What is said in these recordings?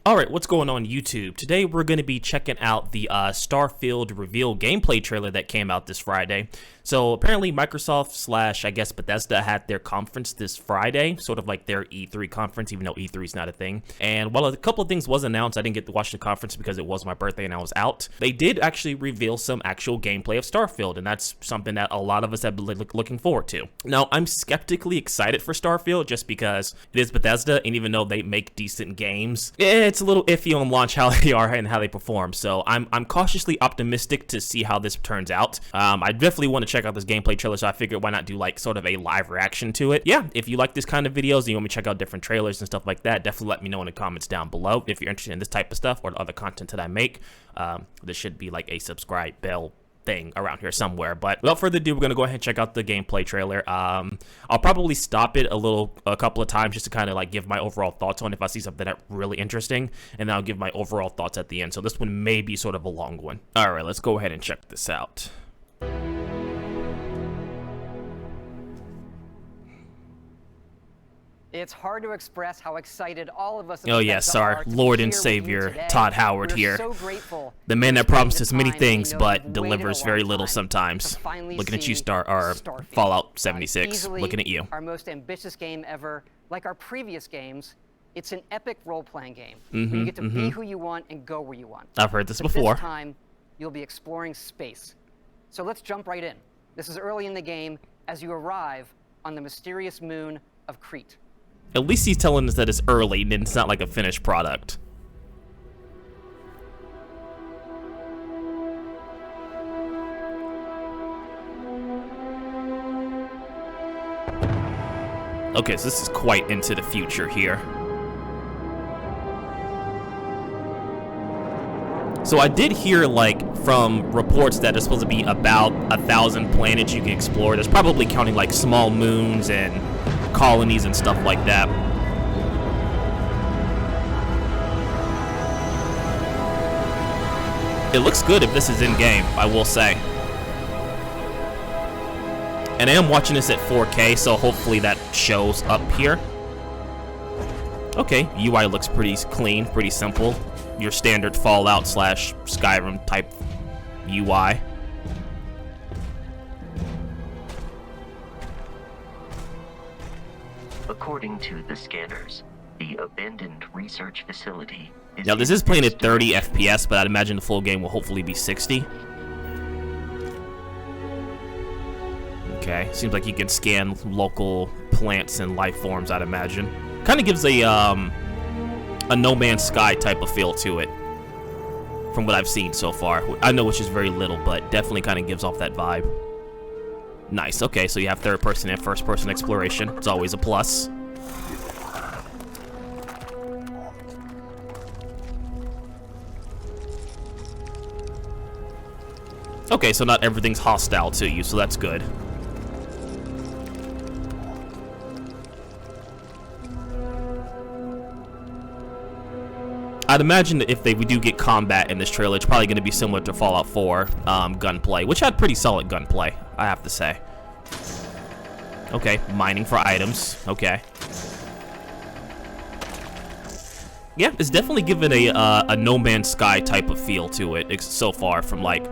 Alright, what's going on YouTube? Today we're going to be checking out the Starfield reveal gameplay trailer that came out this Friday. So apparently Microsoft / I guess Bethesda had their conference this Friday, sort of like their E3 conference, even though E3 is not a thing. And while a couple of things was announced, I didn't get to watch the conference because it was my birthday and I was out. They did actually reveal some actual gameplay of Starfield, and that's something that a lot of us have been looking forward to. Now, I'm skeptically excited for Starfield just because it is Bethesda, and even though they make decent games, it's a little iffy on launch how they are and how they perform. So I'm cautiously optimistic to see how this turns out. I definitely want to check out this gameplay trailer, so I figured why not do like sort of a live reaction to it. Yeah, if you like this kind of videos and you want me to check out different trailers and stuff like that, definitely let me know in the comments down below. If you're interested in this type of stuff or the other content that I make, there should be like a subscribe bell thing around here somewhere. But without further ado, we're gonna go ahead and check out the gameplay trailer. I'll probably stop it a couple of times just to kind of like give my overall thoughts on if I see something that's really interesting, and then I'll give my overall thoughts at the end. So this one may be sort of a long one. All right, let's go ahead and check this out. It's hard to express how excited all of us oh yes, our Lord and Savior Todd Howard here, the man that promises many things but delivers very little sometimes. Looking at you, Fallout 76. Looking at you. Our most ambitious game ever. Like our previous games, it's an epic role-playing game where you get to be who you want and go where you want. I've heard this before. This time, you'll be exploring space. So let's jump right in. This is early in the game as you arrive on the mysterious moon of Crete. At least he's telling us that it's early and it's not like a finished product. Okay, so this is quite into the future here. So I did hear, like, from reports that there's supposed to be about 1,000 planets you can explore. There's probably counting, like, small moons and colonies and stuff like that. It looks good if this is in-game, I will say. And I am watching this at 4K, so hopefully that shows up here. Okay, UI looks pretty clean, pretty simple. Your standard Fallout / Skyrim type UI. According to the scanners, the abandoned research facility is... Now this is playing at 30 FPS, but I'd imagine the full game will hopefully be 60. Okay, seems like you can scan local plants and life forms, I'd imagine. Kind of gives a No Man's Sky type of feel to it, from what I've seen so far. I know which is very little, but definitely kind of gives off that vibe. Nice. Okay, so you have third person and first person exploration. It's always a plus. Okay, so not everything's hostile to you, so that's good. I'd imagine that if we do get combat in this trailer, it's probably going to be similar to Fallout 4 gunplay, which had pretty solid gunplay, I have to say. Okay, mining for items. Okay. Yeah, it's definitely given a No Man's Sky type of feel to it so far, from like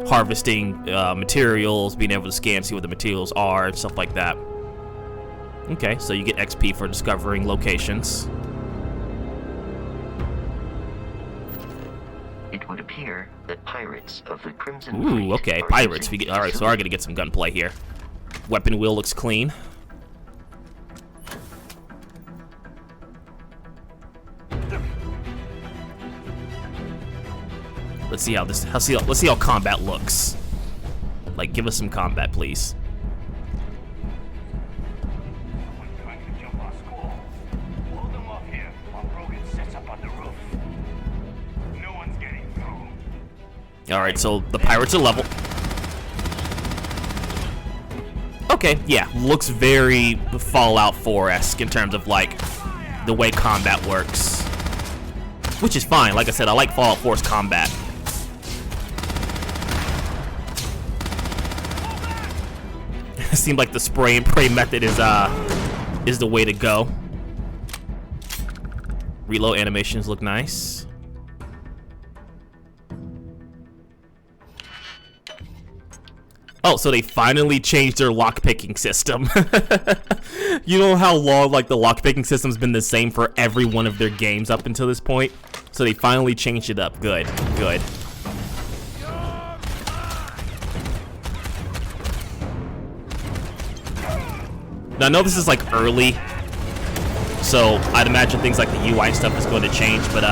harvesting materials, being able to scan, see what the materials are, and stuff like that. Okay, so you get XP for discovering locations. It would appear that pirates of the Crimson Ooh, okay, pirates. Alright, so we're gonna get some gunplay here. Weapon wheel looks clean. Let's see how let's see how combat looks. Like, give us some combat, please. Alright, so the pirates are level. Okay, yeah, looks very Fallout 4-esque in terms of, like, the way combat works. Which is fine. Like I said, I like Fallout 4's combat. It seemed like the spray and pray method is the way to go. Reload animations look nice. Oh, so they finally changed their lockpicking system. You know how long like the lockpicking system's been the same for every one of their games up until this point? So they finally changed it up. Good, good. Now I know this is like early, so I'd imagine things like the UI stuff is going to change, but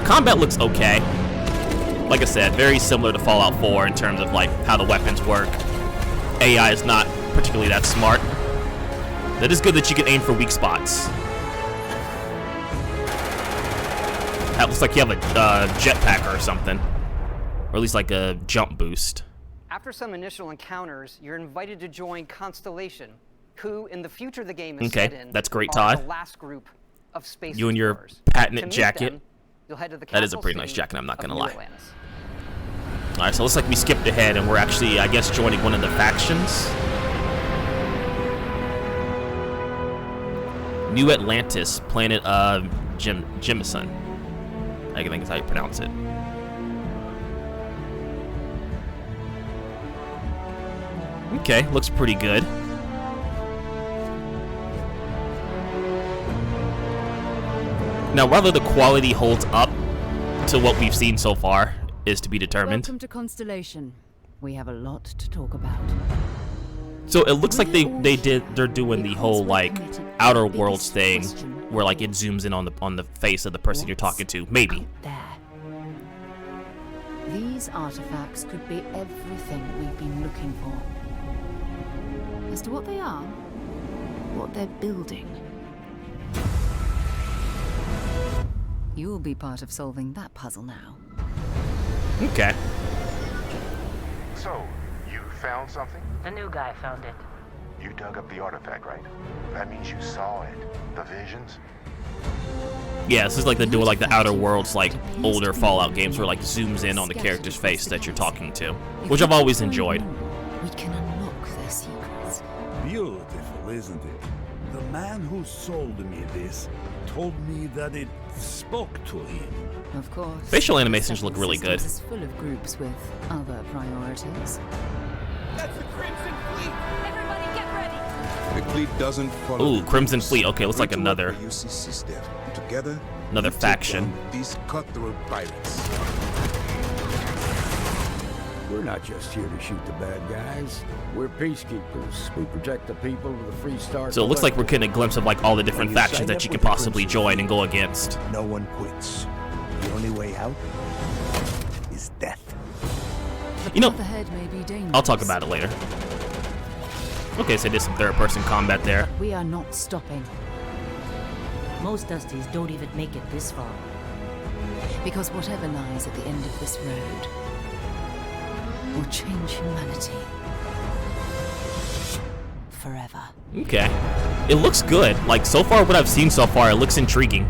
combat looks okay. Like I said, very similar to Fallout 4 in terms of like how the weapons work. AI is not particularly that smart. That is good that you can aim for weak spots. That looks like you have a jetpack or something, or at least like a jump boost. After some initial encounters, you're invited to join Constellation, who in the future the game is set in, that's great, are Todd. the last group of space You and your explorers. patented To meet jacket. them, you'll head to the That is a capital pretty nice city jacket, I'm not of gonna New lie. Atlantis. Alright, so it looks like we skipped ahead and we're actually, I guess, joining one of the factions. New Atlantis, planet Jemison. I think is how you pronounce it. Okay, looks pretty good. Now, whether the quality holds up to what we've seen so far is to be determined. Welcome to Constellation. We have a lot to talk about. So it looks like they're doing the whole like Outer Worlds thing where like it zooms in on the face of the person you're talking to. Maybe. There. These artifacts could be everything we've been looking for. As to what they are, what they're building. You'll be part of solving that puzzle now. Okay. So, you found something? The new guy found it. You dug up the artifact, right? That means you saw it. The visions? Yeah, this is like they're doing like the Outer Worlds, like older Fallout games where like zooms in on the character's face that you're talking to, which I've always enjoyed. We can unlock their secrets. Beautiful, isn't it? The man who sold me this told me that it spoke to him. Of course. Facial animations look really good. Is full of groups with other priorities. That's the Crimson Fleet! Everybody get ready! The fleet doesn't follow. Ooh, Crimson Fleet. Okay, looks like another UCC staff. Together, another we take faction. down these cutthroat pirates. We're not just here to shoot the bad guys. We're peacekeepers. We protect the people of the Free Star. So it looks like we're getting a glimpse of like all the different factions that you can possibly join and go against. No one quits. The only way out is death. You know, The head may be dangerous. I'll talk about it later. Okay, so there's some third-person combat there. We are not stopping. Most Dusties don't even make it this far. Because whatever lies at the end of this road will change humanity forever. Okay. It looks good. Like, so far, what I've seen so far, it looks intriguing.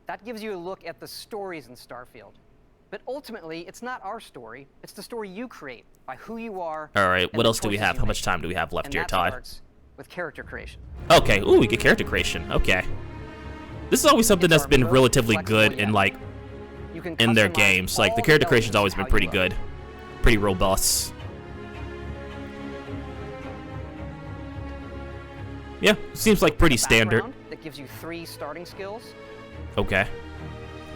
That gives you a look at the stories in Starfield. But ultimately, it's not our story. It's the story you create by who you are. All right, and what the else do we choices have? you How make. much time do we have left And here, that Todd? starts with character creation. Okay, ooh, we get character creation. Okay. This is always something It's that's our been most relatively flexible good in, yet. like, You can in their customize games. Like, the all character the creation's elements always of been how pretty you good. look. Pretty robust. Yeah, seems like pretty A standard. background that gives you 3 starting skills. Okay.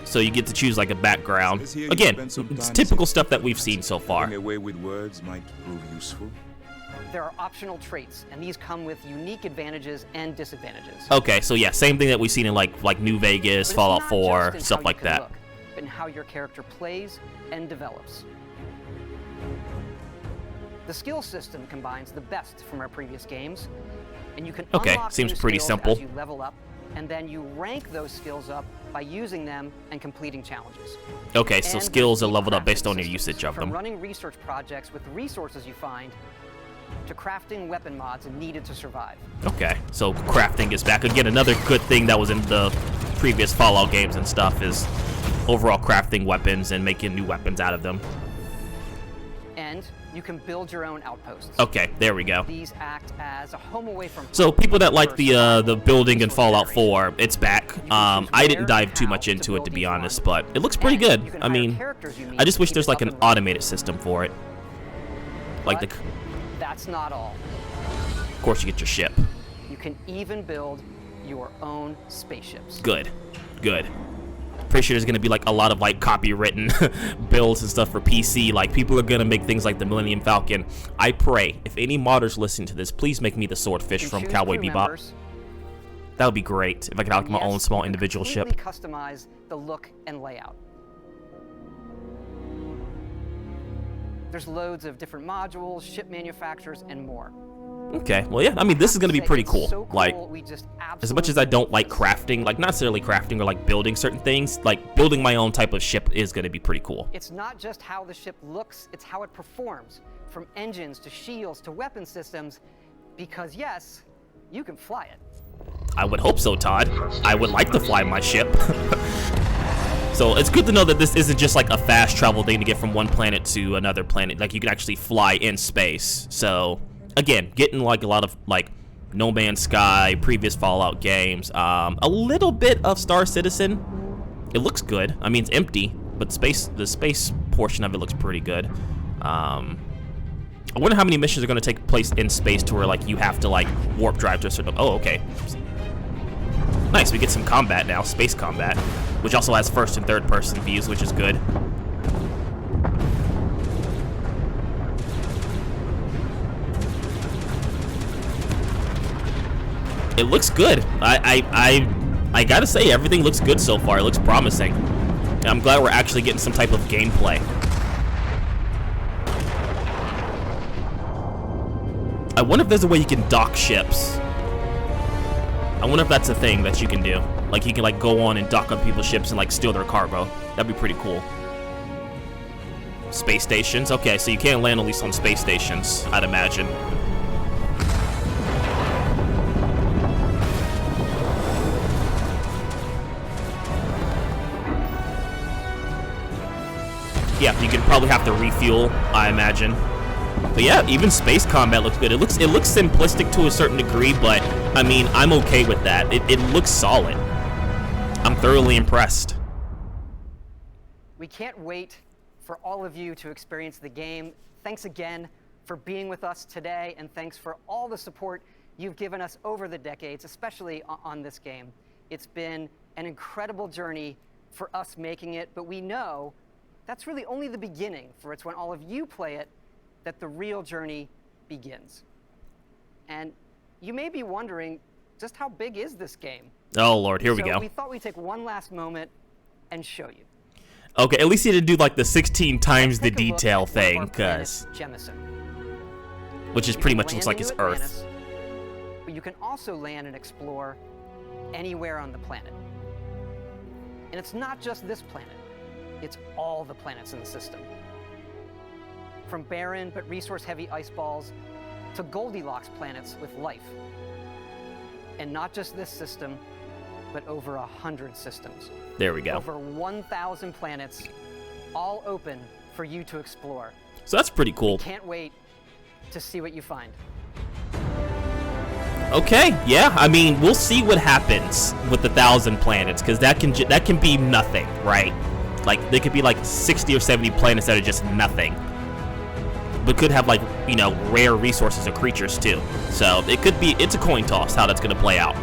So you get to choose, like, a background. Says here you Again, spend some it's time typical saying stuff that we've seen so far. Getting away with words might prove useful. There are optional traits, and these come with unique advantages and disadvantages. Okay, so yeah, same thing that we've seen in, like New But Vegas, it's Fallout not 4, just in stuff how like you can that. look, but in how your character plays and develops. The skill system combines the best from our previous games, and you can Okay, unlock seems new pretty skills simple. as you level up, and then you rank those skills up by using them and completing challenges. Okay, so And skills are there's leveled up crafting based on your systems, usage of from them. running research projects with the resources you find to crafting weapon mods needed to survive. Okay, so crafting is back. Again, another good thing that was in the previous Fallout games and stuff is overall crafting weapons and making new weapons out of them. And you can build your own outposts. Okay, there we go. These act as a home away from So home people that like for the building in resource Fallout generation. 4, it's back. choose I didn't where dive and too how much to into it, build to be each one. honest, but it looks pretty And good. you can I hire mean, characters you need I just to wish keep there's it like up an and running. automated system for it. Like But the, that's not all. of course you get your ship. You can even build your own spaceships. Good, good. Pretty sure there's gonna be like a lot of like copywritten builds and stuff for PC. Like people are gonna make things like the Millennium Falcon. I pray if any modders listen to this, please make me the swordfish You from choose Cowboy crew Bebop. members, That would be great if I could have and my own yes, small you can individual ship. completely customize the look and layout. There's loads of different modules, ship manufacturers, and more. Okay, well yeah, I mean this is gonna be pretty cool. So Like we just as much as I don't like absolutely crafting, like not necessarily crafting or like building certain things, like building my own type of ship is gonna be pretty cool. It's not just how the ship looks, it's how it performs, from engines to shields to weapon systems, because yes, you can fly it. I would hope so, Todd. I would like to fly my ship. So it's good to know that this isn't just like a fast travel thing to get from one planet to another planet. Like you can actually fly in space. So again, getting like a lot of like No Man's Sky, previous Fallout games, a little bit of Star Citizen. It looks good. I mean, it's empty, but the space portion of it looks pretty good. I wonder how many missions are going to take place in space to where like you have to like warp drive to a certain. Oh, okay. Nice. We get some combat now, space combat, which also has first and third person views, which is good. It looks good. I gotta say, everything looks good so far. It looks promising. And I'm glad we're actually getting some type of gameplay. I wonder if there's a way you can dock ships. I wonder if that's a thing that you can do. Like you can like go on and dock on people's ships and like steal their cargo. That'd be pretty cool. Space stations. Okay, so you can't land at least on space stations, I'd imagine. Yeah, you could probably have to refuel, I imagine. But yeah, even space combat looks good. It looks simplistic to a certain degree, but I mean, I'm okay with that. It looks solid. I'm thoroughly impressed. We can't wait for all of you to experience the game. Thanks again for being with us today, and thanks for all the support you've given us over the decades, especially on this game. It's been an incredible journey for us making it, but we know that's really only the beginning, for it's when all of you play it that the real journey begins. And you may be wondering, just how big is this game? Oh Lord, here we go. We thought we'd take one last moment and show you. Okay, at least he didn't do like the 16 times the Take a look detail at one of thing, our planets, cause Jemison. which is You pretty can much looks like land it's in New Earth. Atlantis, but you can also land and explore anywhere on the planet. And it's not just this planet, it's all the planets in the system. From barren but resource-heavy ice balls to Goldilocks planets with life. And not just this system, but over 100 systems. There we go. Over 1,000 planets, all open for you to explore. So that's pretty cool. Can't wait to see what you find. Okay, yeah. I mean, we'll see what happens with the 1,000 planets, because that can be nothing, right? Like there could be like 60 or 70 planets that are just nothing, but could have like, you know, rare resources or creatures too. So it could be, it's a coin toss how that's gonna play out.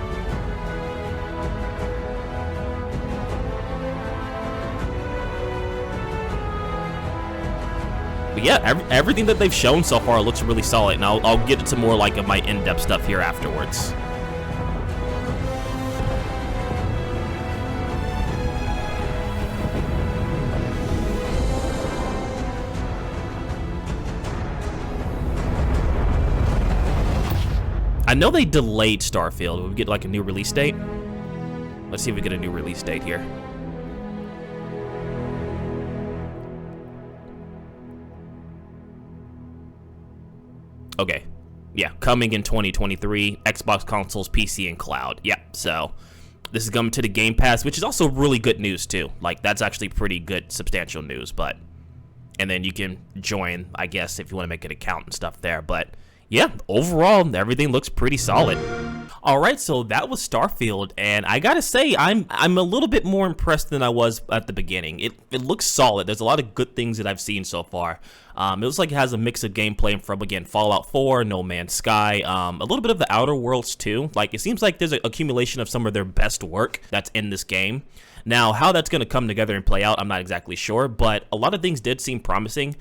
But yeah, everything that they've shown so far looks really solid, and I'll get into more like of my in-depth stuff here afterwards. I know they delayed Starfield. Will we get like a new release date? Let's see if we get a new release date here. Okay. Yeah, coming in 2023, Xbox consoles, PC, and cloud. Yeah, so this is coming to the Game Pass, which is also really good news too. Like, that's actually pretty good, substantial news, but and then you can join, I guess, if you want to make an account and stuff there. But yeah, overall, everything looks pretty solid. All right, so that was Starfield, and I gotta say, I'm a little bit more impressed than I was at the beginning. It looks solid. There's a lot of good things that I've seen so far. It looks like it has a mix of gameplay from, again, Fallout 4, No Man's Sky, a little bit of the Outer Worlds too. Like, it seems like there's an accumulation of some of their best work that's in this game. Now, how that's gonna come together and play out, I'm not exactly sure, but a lot of things did seem promising.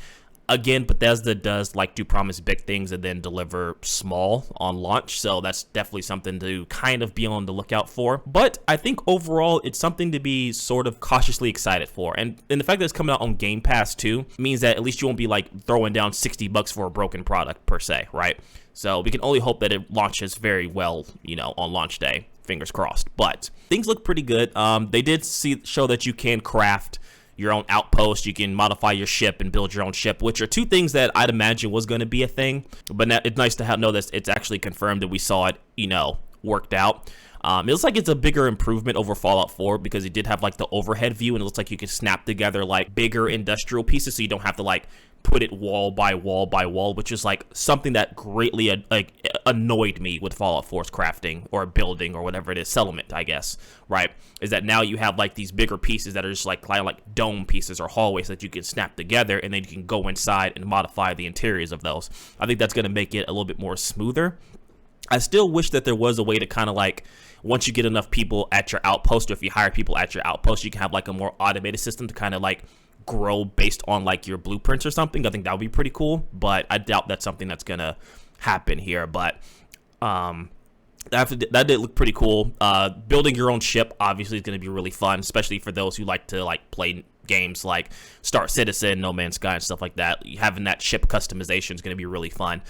Again, Bethesda does like to promise big things and then deliver small on launch, so that's definitely something to kind of be on the lookout for. But I think overall, it's something to be sort of cautiously excited for. And the fact that it's coming out on Game Pass too means that at least you won't be like throwing down $60 for a broken product per se, right? So we can only hope that it launches very well, you know, on launch day. Fingers crossed. But things look pretty good. They did show that you can craft your own outpost, you can modify your ship and build your own ship, which are two things that I'd imagine was going to be a thing. But now it's nice to know that it's actually confirmed that we saw it, you know, worked out. It looks like it's a bigger improvement over Fallout 4 because it did have like the overhead view, and it looks like you can snap together like bigger industrial pieces, so you don't have to like put it wall by wall by wall, which is like something that greatly annoyed me with Fallout 4's crafting or building or whatever it is, settlement, I guess, right? Is that now you have like these bigger pieces that are just like kind of like dome pieces or hallways that you can snap together, and then you can go inside and modify the interiors of those. I think that's going to make it a little bit more smoother. I still wish that there was a way to kind of like, once you get enough people at your outpost, or if you hire people at your outpost, you can have like a more automated system to kind of like grow based on like your blueprints or something. I think that would be pretty cool, but I doubt that's something that's gonna happen here. But that did look pretty cool. Building your own ship obviously is going to be really fun, especially for those who like to like play games like Star Citizen, No Man's Sky, and stuff like that. Having that ship customization is going to be really fun.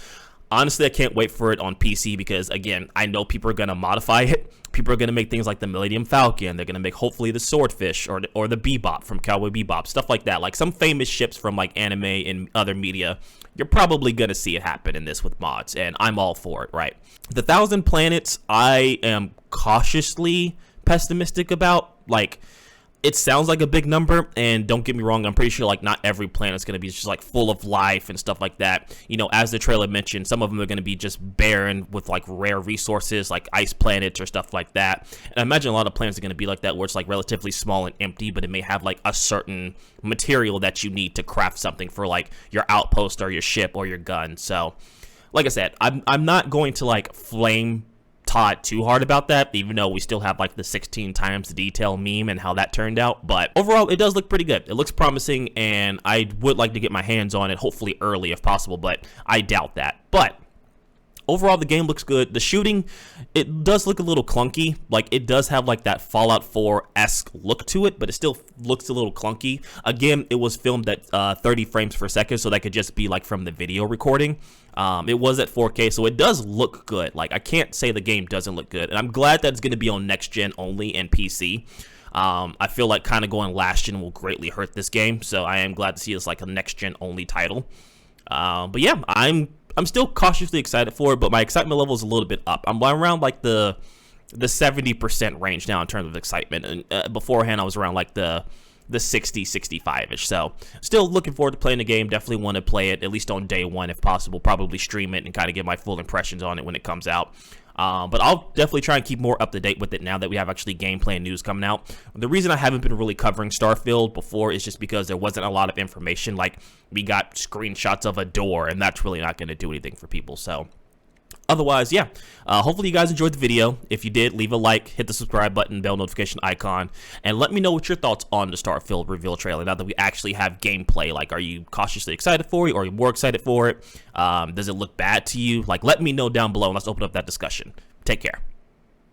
Honestly, I can't wait for it on PC because, again, I know people are going to modify it. People are going to make things like the Millennium Falcon. They're going to make, hopefully, the Swordfish or the Bebop from Cowboy Bebop, stuff like that. Like some famous ships from like anime and other media. You're probably going to see it happen in this with mods, and I'm all for it, right? The 1,000 planets, I am cautiously pessimistic about. Like, it sounds like a big number, and don't get me wrong, I'm pretty sure like not every planet is going to be just like full of life and stuff like that. You know, as the trailer mentioned, some of them are going to be just barren with like rare resources like ice planets or stuff like that. And I imagine a lot of planets are going to be like that, where it's like relatively small and empty, but it may have like a certain material that you need to craft something for like your outpost or your ship or your gun. So like I said, I'm not going to like flame Todd too hard about that, even though we still have like the 16 times the detail meme and how that turned out. But overall, it does look pretty good. It looks promising, and I would like to get my hands on it, hopefully early if possible, but I doubt that. But overall, the game looks good. The shooting, it does look a little clunky. Like, it does have like that Fallout 4-esque look to it, but it still looks a little clunky. Again, it was filmed at 30 frames per second, so that could just be like from the video recording. It was at 4K, so it does look good. Like, I can't say the game doesn't look good, and I'm glad that it's going to be on next gen only and PC. I feel like kind of going last gen will greatly hurt this game, so I am glad to see it's like a next gen only title. But yeah, I'm still cautiously excited for it, but my excitement level is a little bit up. I'm around like the 70% range now in terms of excitement, and beforehand I was around like the 60, 65-ish. So still looking forward to playing the game. Definitely want to play it at least on day one if possible. Probably stream it and kind of get my full impressions on it when it comes out. But I'll definitely try and keep more up to date with it now that we have actually gameplay and news coming out. The reason I haven't been really covering Starfield before is just because there wasn't a lot of information. Like, we got screenshots of a door, and that's really not going to do anything for people. So otherwise, yeah, hopefully you guys enjoyed the video. If you did, leave a like, hit the subscribe button, bell notification icon, and let me know what your thoughts on the Starfield reveal trailer now that we actually have gameplay. Like, are you cautiously excited for it, or are you more excited for it? Does it look bad to you? Like, let me know down below, and let's open up that discussion. Take care.